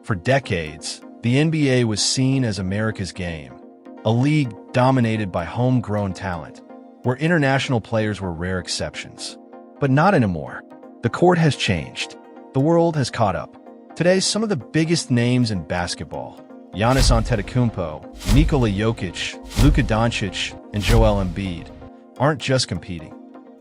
For decades, the NBA was seen as America's game, a league dominated by homegrown talent, where international players were rare exceptions. But not anymore. The court has changed. The world has caught up. Today, some of the biggest names in basketball, Giannis Antetokounmpo, Nikola Jokic, Luka Doncic, and Joel Embiid, aren't just competing.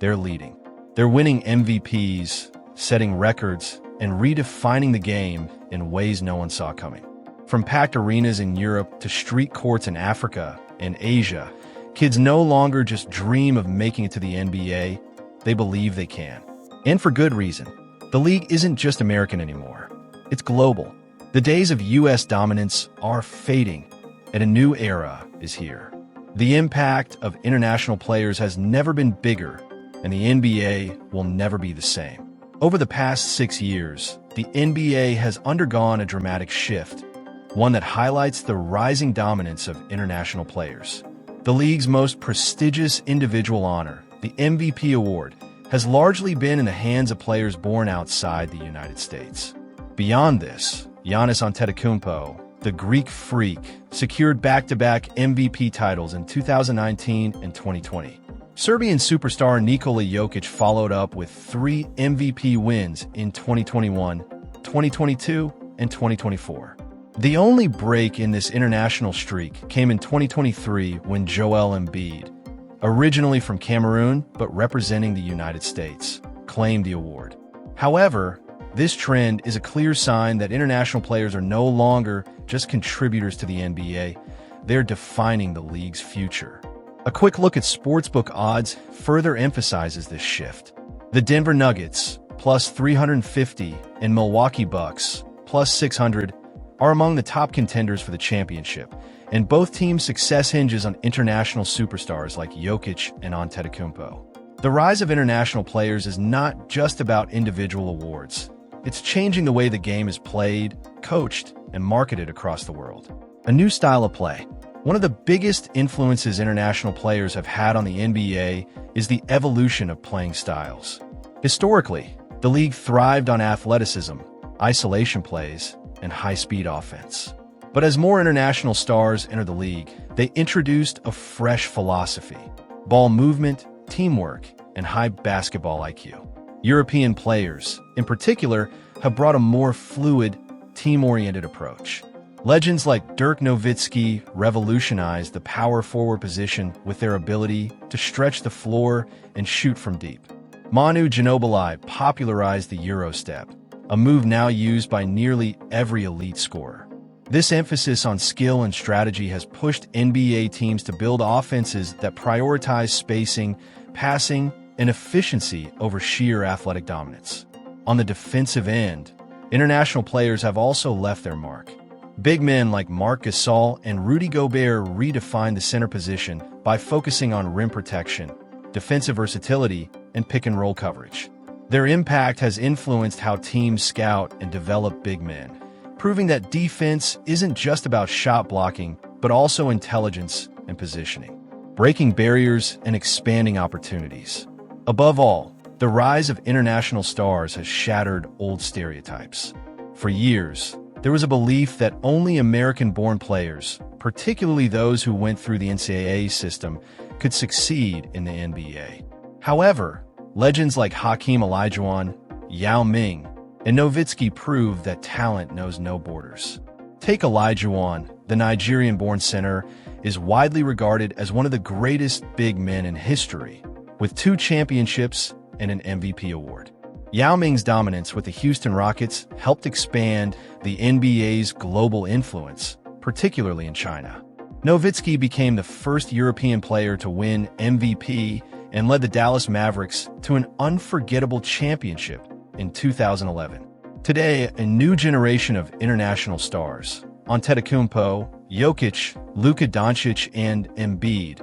They're leading. They're winning MVPs, setting records, and redefining the game in ways no one saw coming. From packed arenas in Europe to street courts in Africa and Asia, kids no longer just dream of making it to the NBA, they believe they can. And for good reason. The league isn't just American anymore. It's global. The days of U.S. dominance are fading, and a new era is here. The impact of international players has never been bigger, and the NBA will never be the same. Over the past 6 years, the NBA has undergone a dramatic shift, one that highlights the rising dominance of international players. The league's most prestigious individual honor, the MVP award, has largely been in the hands of players born outside the United States. Beyond this, Giannis Antetokounmpo, the Greek freak, secured back-to-back MVP titles in 2019 and 2020. Serbian superstar Nikola Jokic followed up with 3 MVP wins in 2021, 2022, and 2024. The only break in this international streak came in 2023 when Joel Embiid, originally from Cameroon but representing the United States, claimed the award. However, this trend is a clear sign that international players are no longer just contributors to the NBA, they're defining the league's future. A quick look at sportsbook odds further emphasizes this shift. The Denver Nuggets, plus 350, and Milwaukee Bucks, plus 600, are among the top contenders for the championship, and both teams' success hinges on international superstars like Jokic and Antetokounmpo. The rise of international players is not just about individual awards. It's changing the way the game is played, coached, and marketed across the world. A new style of play. One of the biggest influences international players have had on the NBA is the evolution of playing styles. Historically, the league thrived on athleticism, isolation plays, and high-speed offense. But as more international stars entered the league, they introduced a fresh philosophy: ball movement, teamwork, and high basketball IQ. European players, in particular, have brought a more fluid, team-oriented approach. Legends like Dirk Nowitzki revolutionized the power forward position with their ability to stretch the floor and shoot from deep. Manu Ginobili popularized the Euro step, a move now used by nearly every elite scorer. This emphasis on skill and strategy has pushed NBA teams to build offenses that prioritize spacing, passing, and efficiency over sheer athletic dominance. On the defensive end, international players have also left their mark. Big men like Marc Gasol and Rudy Gobert redefined the center position by focusing on rim protection, defensive versatility, and pick-and-roll coverage. Their impact has influenced how teams scout and develop big men, proving that defense isn't just about shot blocking, but also intelligence and positioning, breaking barriers and expanding opportunities. Above all, the rise of international stars has shattered old stereotypes. For years, there was a belief that only American-born players, particularly those who went through the NCAA system, could succeed in the NBA. However, legends like Hakeem Olajuwon, Yao Ming, and Nowitzki proved that talent knows no borders. Take Olajuwon, the Nigerian-born center, is widely regarded as one of the greatest big men in history, with 2 championships and an MVP award. Yao Ming's dominance with the Houston Rockets helped expand the NBA's global influence, particularly in China. Nowitzki became the first European player to win MVP and led the Dallas Mavericks to an unforgettable championship in 2011. Today, a new generation of international stars, Antetokounmpo, Jokic, Luka Doncic, and Embiid,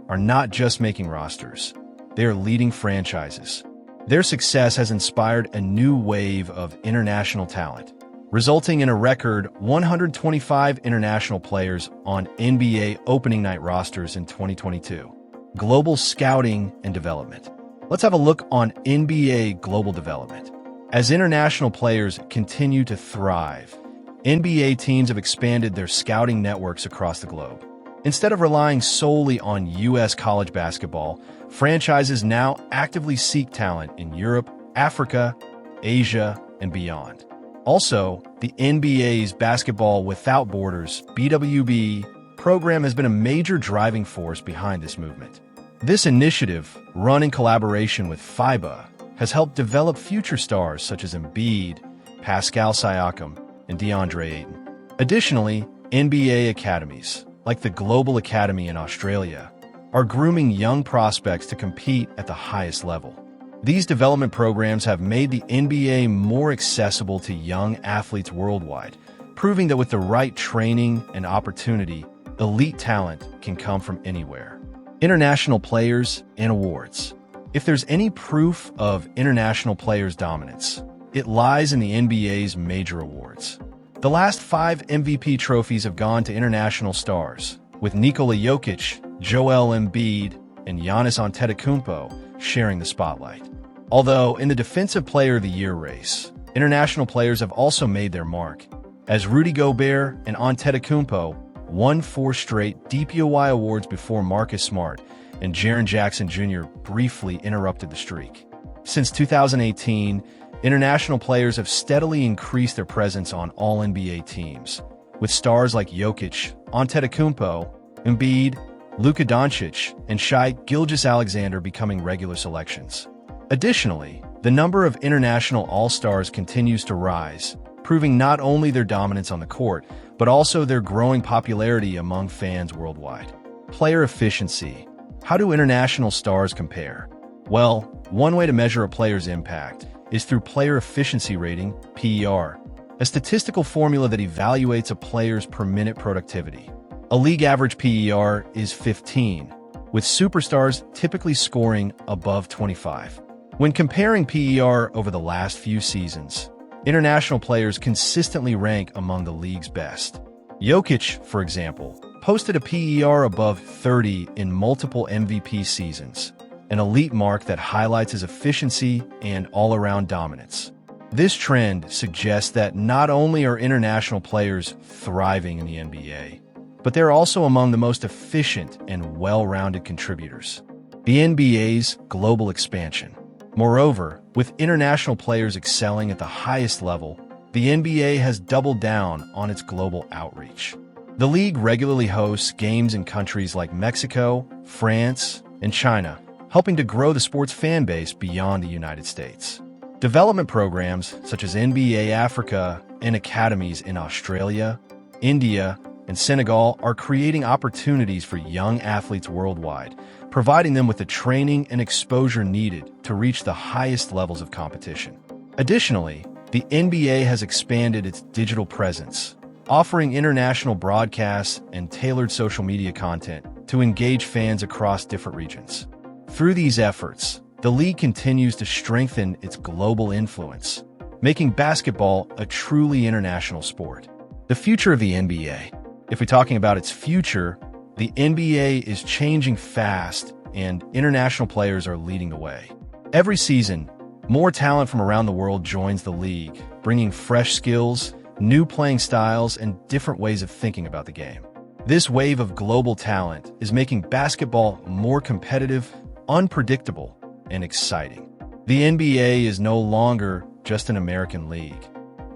are not just making rosters. They are leading franchises. Their success has inspired a new wave of international talent, resulting in a record 125 international players on NBA opening night rosters in 2022. Global scouting and development. Let's have a look on NBA global development. As international players continue to thrive, NBA teams have expanded their scouting networks across the globe. Instead of relying solely on U.S. college basketball, franchises now actively seek talent in Europe, Africa, Asia, and beyond. Also, the NBA's Basketball Without Borders (BWB) program has been a major driving force behind this movement. This initiative, run in collaboration with FIBA, has helped develop future stars such as Embiid, Pascal Siakam, and DeAndre Ayton. Additionally, NBA academies, like the Global Academy in Australia, are grooming young prospects to compete at the highest level. These development programs have made the NBA more accessible to young athletes worldwide, proving that with the right training and opportunity, elite talent can come from anywhere. International players and awards. If there's any proof of international players' dominance, it lies in the NBA's major awards. The last 5 MVP trophies have gone to international stars, with Nikola Jokic, Joel Embiid, and Giannis Antetokounmpo sharing the spotlight. Although in the Defensive Player of the Year race, international players have also made their mark, as Rudy Gobert and Antetokounmpo won 4 straight DPOY awards before Marcus Smart and Jaren Jackson Jr. briefly interrupted the streak. Since 2018, international players have steadily increased their presence on all NBA teams, with stars like Jokic, Antetokounmpo, Embiid, Luka Doncic, and Shai Gilgeous-Alexander becoming regular selections. Additionally, the number of international all-stars continues to rise, proving not only their dominance on the court, but also their growing popularity among fans worldwide. Player efficiency. How do international stars compare? Well, one way to measure a player's impact is through player efficiency rating, PER, a statistical formula that evaluates a player's per-minute productivity. A league average PER is 15, with superstars typically scoring above 25. When comparing PER over the last few seasons, international players consistently rank among the league's best. Jokic, for example, posted a PER above 30 in multiple MVP seasons, an elite mark that highlights his efficiency and all-around dominance. This trend suggests that not only are international players thriving in the NBA, but they're also among the most efficient and well-rounded contributors. The NBA's global expansion. Moreover, with international players excelling at the highest level, the NBA has doubled down on its global outreach. The league regularly hosts games in countries like Mexico, France, and China, helping to grow the sport's fan base beyond the United States. Development programs such as NBA Africa and academies in Australia, India, and Senegal are creating opportunities for young athletes worldwide, providing them with the training and exposure needed to reach the highest levels of competition. Additionally, the NBA has expanded its digital presence, offering international broadcasts and tailored social media content to engage fans across different regions. Through these efforts, the league continues to strengthen its global influence, making basketball a truly international sport. The future of the NBA. If we're talking about its future, the NBA is changing fast and international players are leading the way. Every season, more talent from around the world joins the league, bringing fresh skills, new playing styles, and different ways of thinking about the game. This wave of global talent is making basketball more competitive, unpredictable, and exciting. The NBA is no longer just an American league.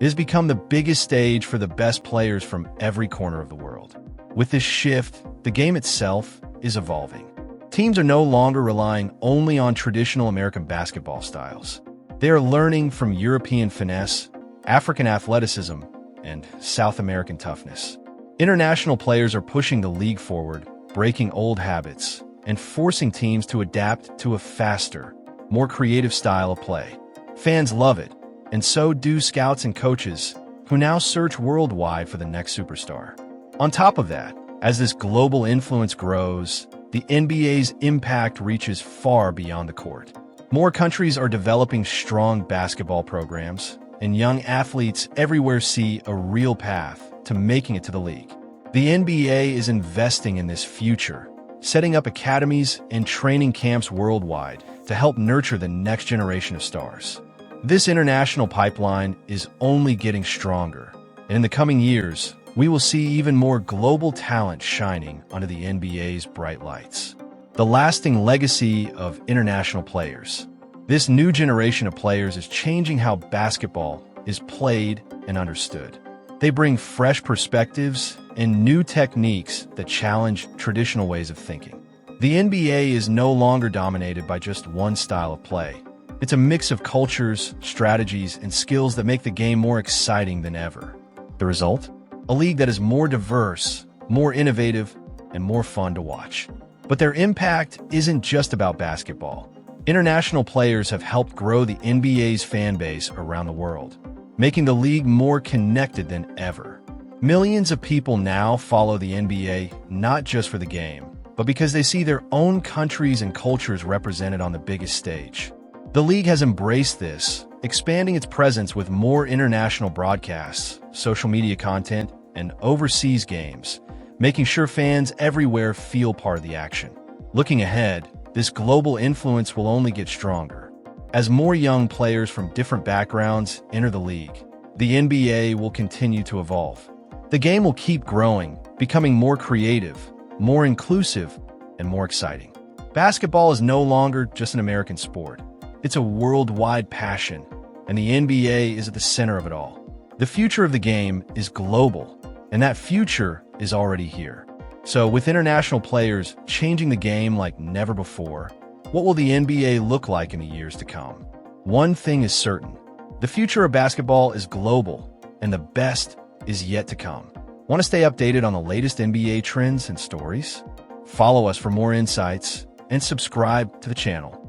It has become the biggest stage for the best players from every corner of the world. With this shift, the game itself is evolving. Teams are no longer relying only on traditional American basketball styles. They are learning from European finesse, African athleticism, and South American toughness. International players are pushing the league forward, breaking old habits, and forcing teams to adapt to a faster, more creative style of play. Fans love it, and so do scouts and coaches, who now search worldwide for the next superstar. On top of that, as this global influence grows, the NBA's impact reaches far beyond the court. More countries are developing strong basketball programs, and young athletes everywhere see a real path to making it to the league. The NBA is investing in this future, setting up academies and training camps worldwide to help nurture the next generation of stars. This international pipeline is only getting stronger, And in the coming years, we will see even more global talent shining under the NBA's bright lights. The lasting legacy of international players. This new generation of players is changing how basketball is played and understood. They bring fresh perspectives and new techniques that challenge traditional ways of thinking. The NBA is no longer dominated by just one style of play. It's a mix of cultures, strategies, and skills that make the game more exciting than ever. The result? A league that is more diverse, more innovative, and more fun to watch. But their impact isn't just about basketball. International players have helped grow the NBA's fan base around the world, making the league more connected than ever. Millions of people now follow the NBA not just for the game, but because they see their own countries and cultures represented on the biggest stage. The league has embraced this, expanding its presence with more international broadcasts, social media content, and overseas games, making sure fans everywhere feel part of the action. Looking ahead, this global influence will only get stronger. As more young players from different backgrounds enter the league, the NBA will continue to evolve. The game will keep growing, becoming more creative, more inclusive, and more exciting. Basketball is no longer just an American sport. It's a worldwide passion, and the NBA is at the center of it all. The future of the game is global, and that future is already here. So, with international players changing the game like never before, what will the NBA look like in the years to come? One thing is certain. The future of basketball is global, and the best is yet to come. Want to stay updated on the latest NBA trends and stories? Follow us for more insights and subscribe to the channel.